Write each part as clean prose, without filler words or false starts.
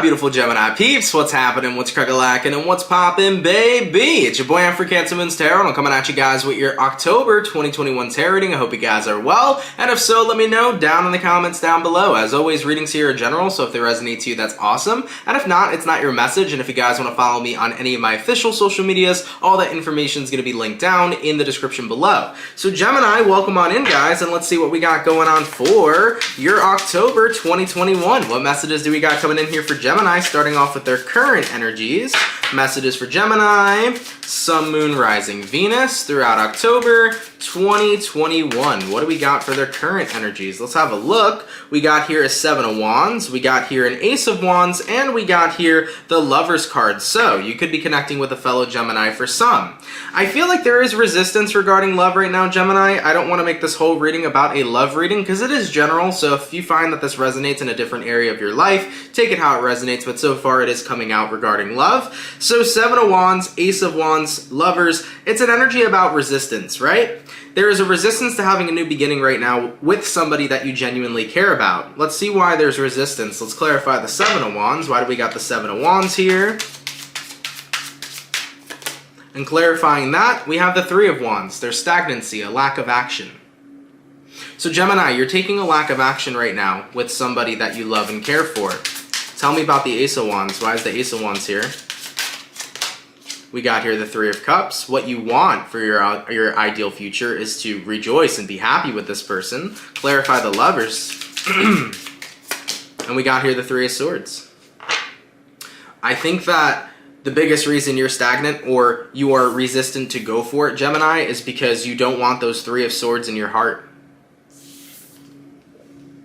Beautiful Gemini peeps, what's happening, what's crack-a-lackin', and what's poppin', baby? It's your boy for CancerMoonsTarot, and I'm coming at you guys with your October 2021 tarot reading. I hope you guys are well, and if so, let me know down in the comments down below. As always, readings here are general, so if they resonate to you, that's awesome, and if not, it's not your message. And if you guys want to follow me on any of my official social medias, all that information is going to be linked down in the description below. So Gemini, welcome on in, guys, and let's see what we got going on for your October 2021. What messages do we got coming in here for Gemini? Starting off with their current energies. Messages for Gemini, Sun, Moon, Rising, Venus throughout October 2021. What do we got for their current energies? Let's have a look. We got here a Seven of Wands, we got here an Ace of Wands, and we got here the Lovers card. So you could be connecting with a fellow Gemini for some. I feel like there is resistance regarding love right now, Gemini. I don't want to make this whole reading about a love reading because it is general, so if you find that this resonates in a different area of your life, take it how it resonates, but so far it is coming out regarding love. So Seven of Wands, Ace of Wands, Lovers, it's an energy about resistance, right? There is a resistance to having a new beginning right now with somebody that you genuinely care about. Let's see why there's resistance. Let's clarify the Seven of Wands. Why do we got the Seven of Wands here? And clarifying that, we have the Three of Wands. There's stagnancy, a lack of action. So Gemini, you're taking a lack of action right now with somebody that you love and care for. Tell me about the Ace of Wands. Why is the Ace of Wands here? We got here the Three of Cups. What you want for your ideal future is to rejoice and be happy with this person. Clarify the Lovers. And we got here the Three of Swords. I think that the biggest reason you're stagnant or you are resistant to go for it, Gemini, is because you don't want those Three of Swords in your heart.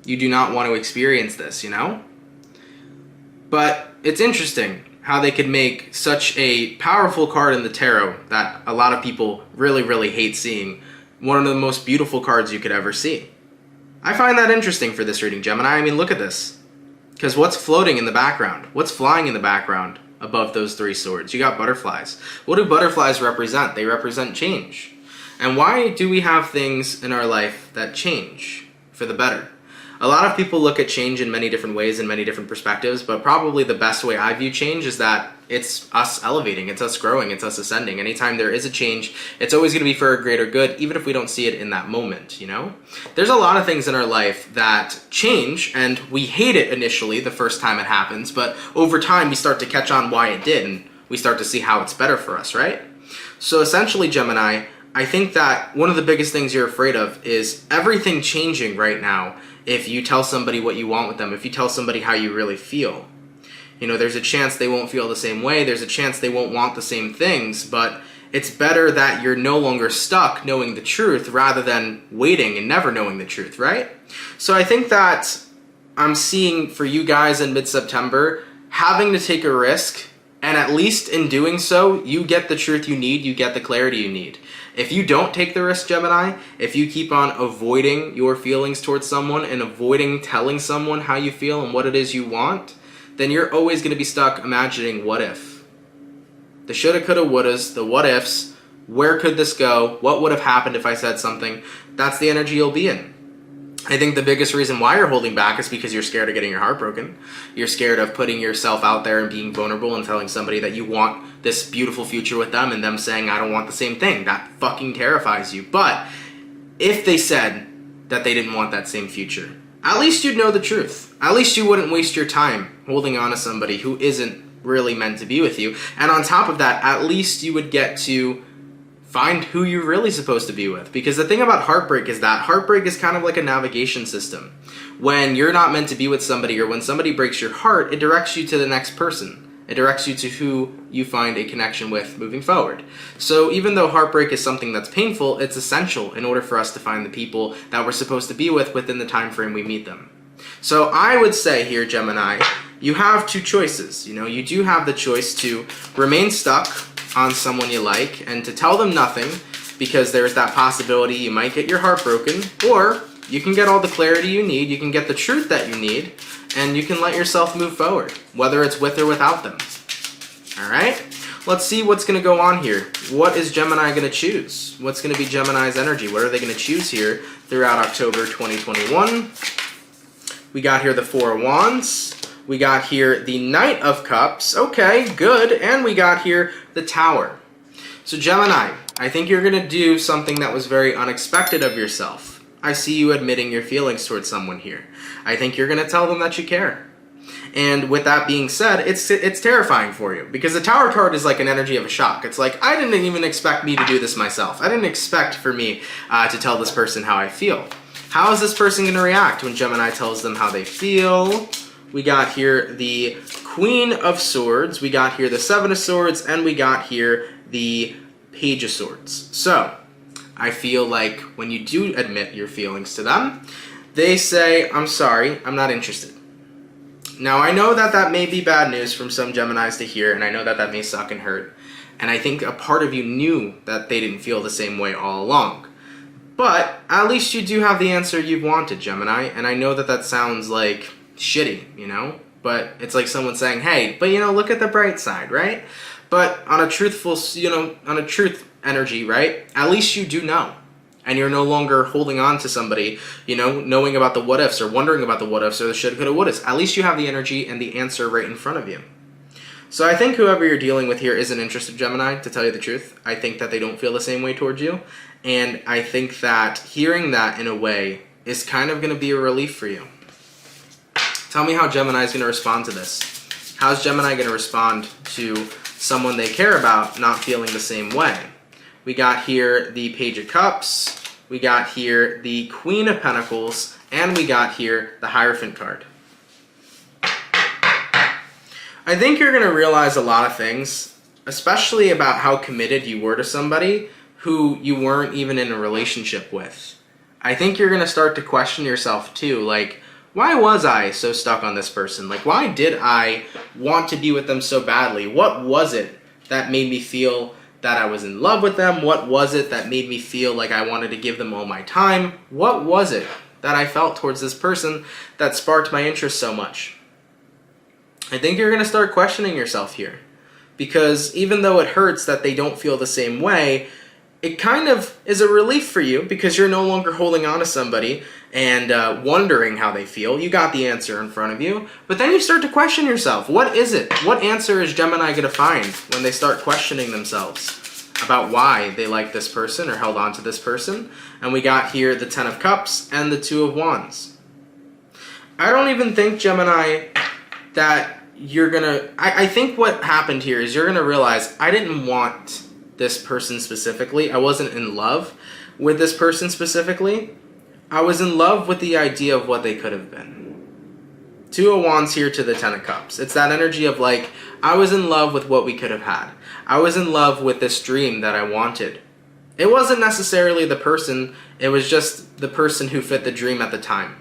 You do not want to experience this, you know? But it's interesting how they could make such a powerful card in the tarot that a lot of people really, really hate seeing one of the most beautiful cards you could ever see. I find that interesting for this reading, Gemini. I mean, look at this. Because what's floating in the background? What's flying in the background above those Three Swords? You got butterflies. What do butterflies represent? They represent change. And why do we have things in our life that change for the better? A lot of people look at change in many different ways and many different perspectives, but probably the best way I view change is that it's us elevating, it's us growing, it's us ascending. Anytime there is a change, it's always going to be for a greater good, even if we don't see it in that moment, you know? There's a lot of things in our life that change, and we hate it initially the first time it happens, but over time we start to catch on why it did, and we start to see how it's better for us, right? So essentially, Gemini, I think that one of the biggest things you're afraid of is everything changing right now. If you tell somebody what you want with them, if you tell somebody how you really feel, you know, there's a chance they won't feel the same way, there's a chance they won't want the same things, but it's better that you're no longer stuck knowing the truth rather than waiting and never knowing the truth, right? So I think that I'm seeing for you guys in mid-September, having to take a risk, and at least in doing so, you get the truth you need, you get the clarity you need. If you don't take the risk, Gemini, if you keep on avoiding your feelings towards someone and avoiding telling someone how you feel and what it is you want, then you're always going to be stuck imagining what if. The shoulda, coulda, wouldas, the what ifs, where could this go, what would have happened if I said something, that's the energy you'll be in. I think the biggest reason why you're holding back is because you're scared of getting your heart broken. You're scared of putting yourself out there and being vulnerable and telling somebody that you want this beautiful future with them and them saying, I don't want the same thing. That fucking terrifies you. But if they said that they didn't want that same future, at least you'd know the truth. At least you wouldn't waste your time holding on to somebody who isn't really meant to be with you. And on top of that, at least you would get to find who you're really supposed to be with. Because the thing about heartbreak is that heartbreak is kind of like a navigation system. When you're not meant to be with somebody or when somebody breaks your heart, it directs you to the next person. It directs you to who you find a connection with moving forward. So even though heartbreak is something that's painful, it's essential in order for us to find the people that we're supposed to be with within the time frame we meet them. So I would say here, Gemini, you have two choices. You know, you do have the choice to remain stuck on someone you like and to tell them nothing because there's that possibility you might get your heart broken, or you can get all the clarity you need, you can get the truth that you need, and you can let yourself move forward, whether it's with or without them. All right? let's see what's going to go on here. What is Gemini going to choose? What's going to be Gemini's energy? What are they going to choose here throughout October 2021? We got here the Four of Wands. We got here the Knight of Cups. Okay, good. And we got here the Tower. So Gemini, I think you're going to do something that was very unexpected of yourself. I see you admitting your feelings towards someone here. I think you're going to tell them that you care. And with that being said, it's terrifying for you, because the Tower card is like an energy of a shock. It's like, I didn't even expect me to do this myself. I didn't expect for me to tell this person how I feel. How is this person going to react when Gemini tells them how they feel? We got here the Queen of Swords, we got here the Seven of Swords, and we got here the Page of Swords. So, I feel like when you do admit your feelings to them, they say, I'm sorry, I'm not interested. Now, I know that that may be bad news from some Geminis to hear, and I know that that may suck and hurt. And I think a part of you knew that they didn't feel the same way all along. But at least you do have the answer you've wanted, Gemini, and I know that that sounds like shitty, you know? But it's like someone saying, hey, but you know, look at the bright side, right? But on a truthful, you know, on a truth energy, right? At least you do know. And you're no longer holding on to somebody, you know, knowing about the what ifs or wondering about the what ifs or the shoulda, coulda, wouldas. At least you have the energy and the answer right in front of you. So I think whoever you're dealing with here isn't interested, Gemini, to tell you the truth. I think that they don't feel the same way towards you. And I think that hearing that in a way is kind of going to be a relief for you. Tell me how Gemini is going to respond to this. How's Gemini going to respond to someone they care about not feeling the same way? We got here the Page of Cups, we got here the Queen of Pentacles, and we got here the Hierophant card. I think you're going to realize a lot of things, especially about how committed you were to somebody who you weren't even in a relationship with. I think you're going to start to question yourself too, like, why was I so stuck on this person? Like, why did I want to be with them so badly? What was it that made me feel that I was in love with them? What was it that made me feel like I wanted to give them all my time? What was it that I felt towards this person that sparked my interest so much? I think you're going to start questioning yourself here, because even though it hurts that they don't feel the same way, it kind of is a relief for you, because you're no longer holding on to somebody and wondering how they feel. You got the answer in front of you, but then you start to question yourself. What is it? What answer is Gemini going to find when they start questioning themselves about why they like this person or held on to this person? And we got here the Ten of Cups and the Two of Wands. I don't even think, Gemini, that you're going to... I think what happened here is you're going to realize, I didn't want this person specifically. I wasn't in love with this person specifically. I was in love with the idea of what they could have been. Two of Wands here to the Ten of Cups. It's that energy of like, I was in love with what we could have had. I was in love with this dream that I wanted. It wasn't necessarily the person, it was just the person who fit the dream at the time.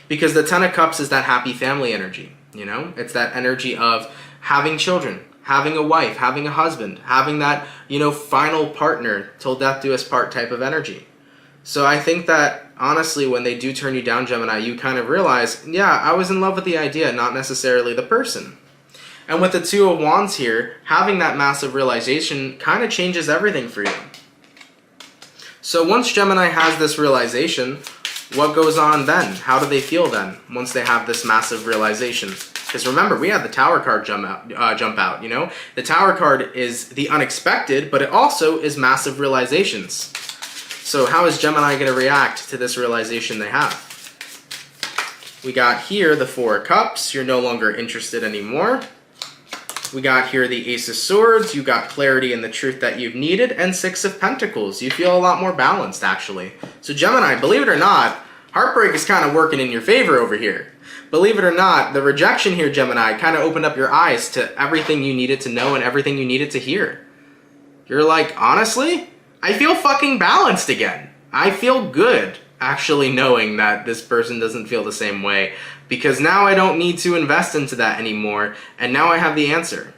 Because the Ten of Cups is that happy family energy, you know? It's that energy of having children, having a wife, having a husband, having that, you know, final partner, till death do us part type of energy. So I think that, honestly, when they do turn you down, Gemini, you kind of realize, yeah, I was in love with the idea, not necessarily the person. And with the Two of Wands here, having that massive realization kind of changes everything for you. So once Gemini has this realization, what goes on then? How do they feel then, once they have this massive realization? Because remember, we had the Tower card jump out, you know? The Tower card is the unexpected, but it also is massive realizations. So how is Gemini going to react to this realization they have? We got here the Four of Cups. You're no longer interested anymore. We got here the Ace of Swords. You got clarity in the truth that you've needed. And Six of Pentacles. You feel a lot more balanced, actually. So Gemini, believe it or not, heartbreak is kind of working in your favor over here. Believe it or not, the rejection here, Gemini, kind of opened up your eyes to everything you needed to know and everything you needed to hear. You're like, honestly, I feel fucking balanced again. I feel good actually knowing that this person doesn't feel the same way, because now I don't need to invest into that anymore, and now I have the answer.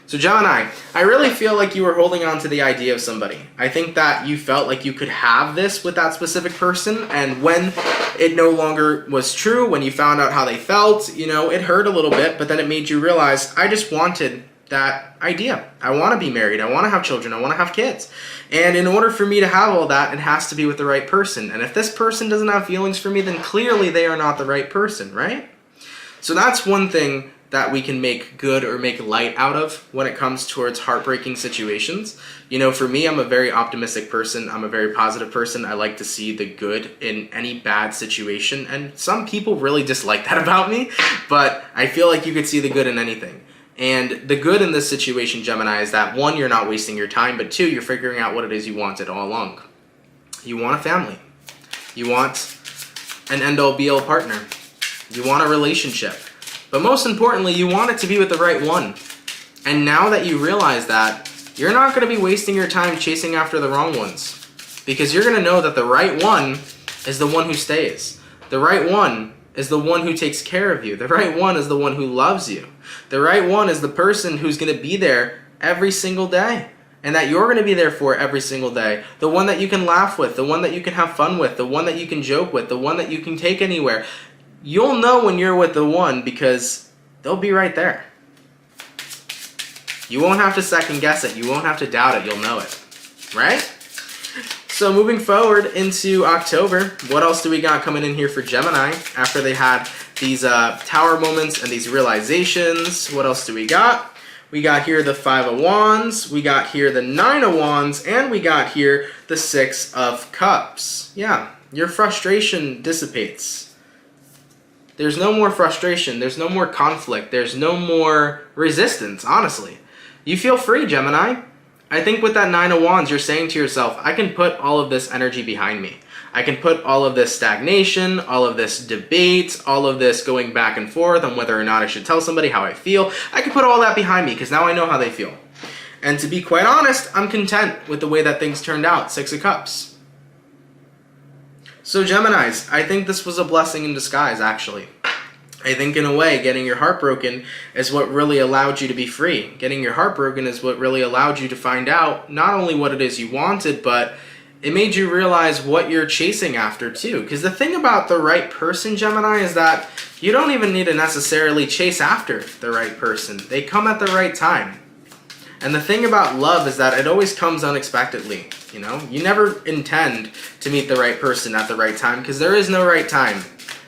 So Gemini, I really feel like you were holding on to the idea of somebody. I think that you felt like you could have this with that specific person, and when it no longer was true, when you found out how they felt, you know, it hurt a little bit, but then it made you realize, I just wanted that idea. I want to be married. I want to have children. I want to have kids. And in order for me to have all that, it has to be with the right person. And if this person doesn't have feelings for me, then clearly they are not the right person, right? So that's one thing that we can make good or make light out of when it comes towards heartbreaking situations. You know, for me, I'm a very optimistic person. I'm a very positive person. I like to see the good in any bad situation. And some people really dislike that about me, but I feel like you could see the good in anything. And the good in this situation, Gemini, is that one, you're not wasting your time, but two, you're figuring out what it is you wanted all along. You want a family. You want an end-all be-all partner. You want a relationship. But most importantly, you want it to be with the right one. And now that you realize that, you're not going to be wasting your time chasing after the wrong ones. Because you're going to know that the right one is the one who stays. The right one is the one who takes care of you. The right one is the one who loves you. The right one is the person who's going to be there every single day. And that you're going to be there for every single day. The one that you can laugh with. The one that you can have fun with. The one that you can joke with. The one that you can take anywhere. You'll know when you're with the one because they'll be right there. You won't have to second guess it. You won't have to doubt it. You'll know it. Right? So moving forward into October, what else do we got coming in here for Gemini after they had these tower moments and these realizations? What else do we got? We got here the 5 of Wands, we got here the 9 of Wands, and we got here the 6 of Cups. Yeah, your frustration dissipates. There's no more frustration. There's no more conflict. There's no more resistance, honestly. You feel free, Gemini. I think with that 9 of Wands, you're saying to yourself, I can put all of this energy behind me. I can put all of this stagnation, all of this debate, all of this going back and forth on whether or not I should tell somebody how I feel. I can put all that behind me because now I know how they feel. And to be quite honest, I'm content with the way that things turned out. 6 of Cups. So Geminis, I think this was a blessing in disguise, actually. I think in a way, getting your heart broken is what really allowed you to be free. Getting your heart broken is what really allowed you to find out not only what it is you wanted, but it made you realize what you're chasing after too. Because the thing about the right person, Gemini, is that you don't even need to necessarily chase after the right person. They come at the right time. And the thing about love is that it always comes unexpectedly, you know? You never intend to meet the right person at the right time because there is no right time.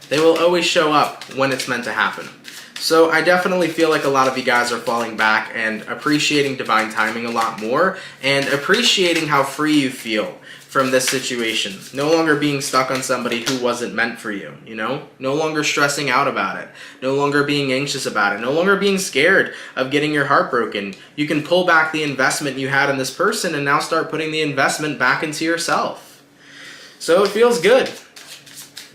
They will always show up when it's meant to happen. So I definitely feel like a lot of you guys are falling back and appreciating divine timing a lot more and appreciating how free you feel from this situation. No longer being stuck on somebody who wasn't meant for you, you know? No longer stressing out about it. No longer being anxious about it. No longer being scared of getting your heart broken. You can pull back the investment you had in this person and now start putting the investment back into yourself. So it feels good.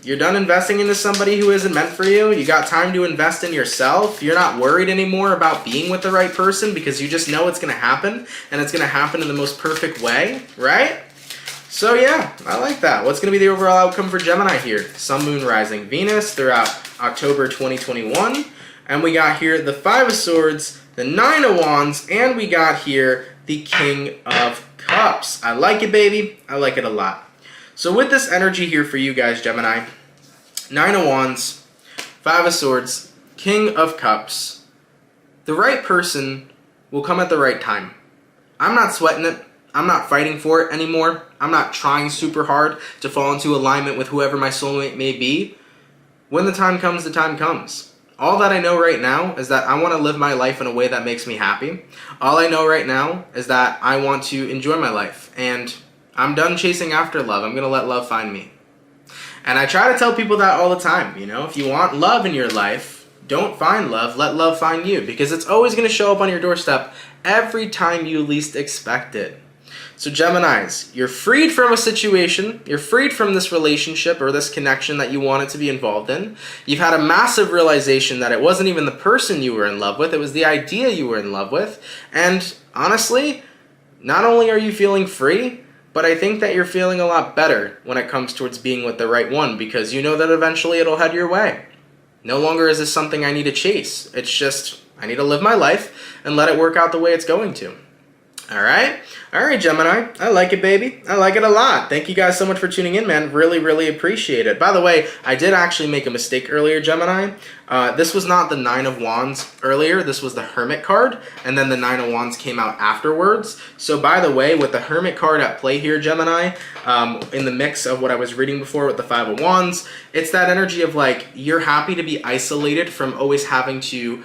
You're done investing into somebody who isn't meant for you. You got time to invest in yourself. You're not worried anymore about being with the right person because you just know it's going to happen and it's going to happen in the most perfect way, right? So yeah, I like that. What's going to be the overall outcome for Gemini here? Sun, Moon, Rising, Venus throughout October 2021. And we got here the 5 of Swords, the 9 of Wands, and we got here the King of Cups. I like it, baby. I like it a lot. So with this energy here for you guys, Gemini, 9 of Wands, 5 of Swords, King of Cups, the right person will come at the right time. I'm not sweating it. I'm not fighting for it anymore. I'm not trying super hard to fall into alignment with whoever my soulmate may be. When the time comes, the time comes. All that I know right now is that I want to live my life in a way that makes me happy. All I know right now is that I want to enjoy my life. And I'm done chasing after love. I'm going to let love find me. And I try to tell people that all the time. You know, if you want love in your life, don't find love. Let love find you. Because it's always going to show up on your doorstep every time you least expect it. So Geminis, you're freed from a situation, you're freed from this relationship or this connection that you wanted to be involved in. You've had a massive realization that it wasn't even the person you were in love with, it was the idea you were in love with. And honestly, not only are you feeling free, but I think that you're feeling a lot better when it comes towards being with the right one because you know that eventually it'll head your way. No longer is this something I need to chase. It's just, I need to live my life and let it work out the way it's going to. All right, Gemini. I like it, baby. I like it a lot. Thank you guys so much for tuning in, man. Really, really appreciate it. By the way, I did actually make a mistake earlier, Gemini. This was not the Nine of Wands earlier. This was the Hermit card, and then the Nine of Wands came out afterwards. So by the way, with the Hermit card at play here, Gemini, in the mix of what I was reading before with the Five of Wands, it's that energy of like, you're happy to be isolated from always having to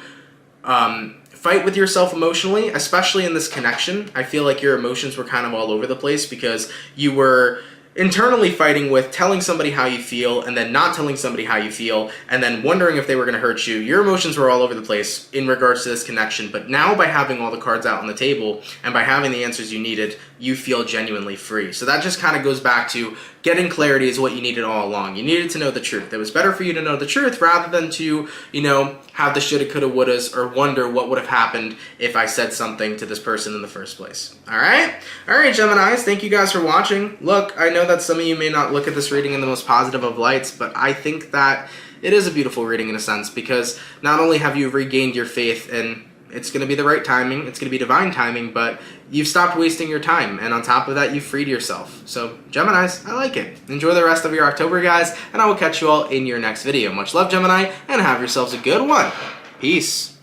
fight with yourself emotionally, especially in this connection. I feel like your emotions were kind of all over the place because you were internally fighting with telling somebody how you feel and then not telling somebody how you feel and then wondering if they were going to hurt you. Your emotions were all over the place in regards to this connection, but now by having all the cards out on the table and by having the answers you needed, you feel genuinely free. So that just kind of goes back to getting clarity is what you needed all along. You needed to know the truth. It was better for you to know the truth rather than to, you know, have the shoulda, coulda, wouldas or wonder what would have happened if I said something to this person in the first place. All right, Geminis, thank you guys for watching. Look, I know that some of you may not look at this reading in the most positive of lights, but I think that it is a beautiful reading in a sense because not only have you regained your faith and it's going to be the right timing, it's going to be divine timing, but you've stopped wasting your time, and on top of that, you've freed yourself. So, Geminis, I like it. Enjoy the rest of your October, guys, and I will catch you all in your next video. Much love, Gemini, and have yourselves a good one. Peace.